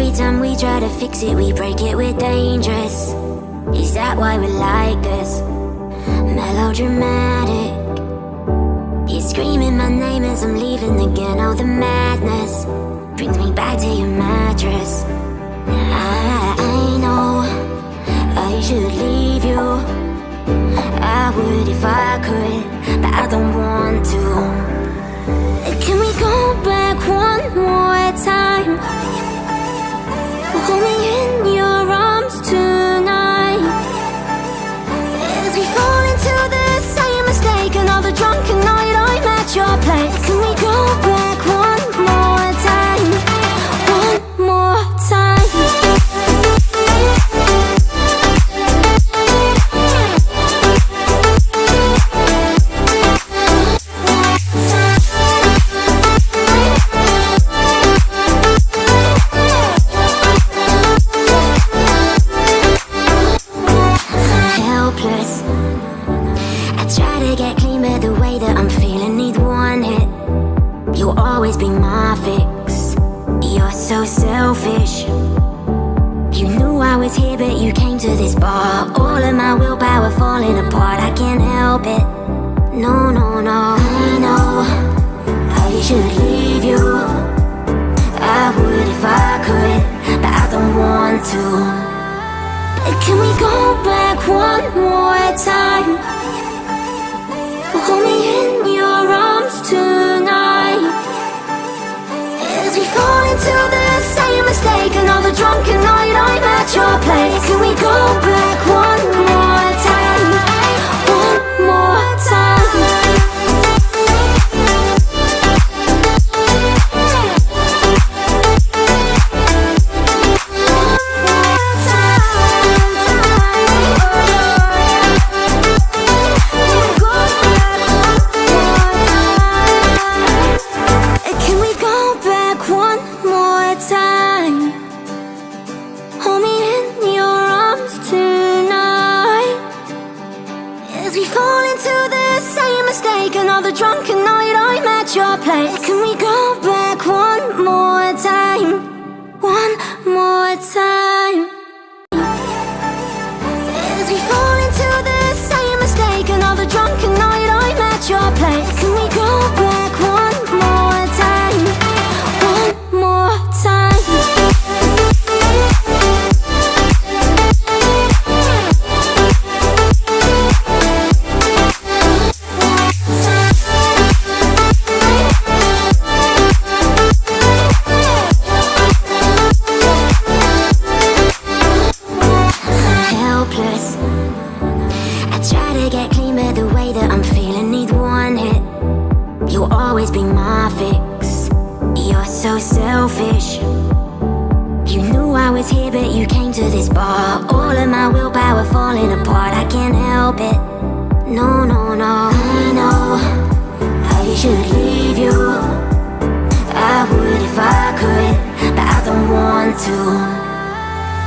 every time we try to fix it, we break it, we're dangerous. Is that why we're like this? Melodramatic. You're screaming my name as I'm leaving again. Oh, the madness brings me back to your mattress. I know I should leave you. I would if I could, but I don't want to. Can we go back one more time? Hold me in your arms tonight, as we fall into the same mistake. Another drunken night I'm at your place. Can we go back one more time? One more time. I try to get clean, but the way that I'm feeling needs one hit. You'll always be my fix. You're so selfish. You knew I was here, but you came to this bar. All of my willpower falling apart, I can't help it. No, no, no. I know I should leave you. I would if I could, but I don't want to. Can we go back one more time? Hold me in your arms tonight, as we fall into the same mistake. Another drunken night I'm at your place. Can we go back one more time? One more time. As we fall into the same mistake, another drunken night I'm at your place. Can we go back one more time? One more time.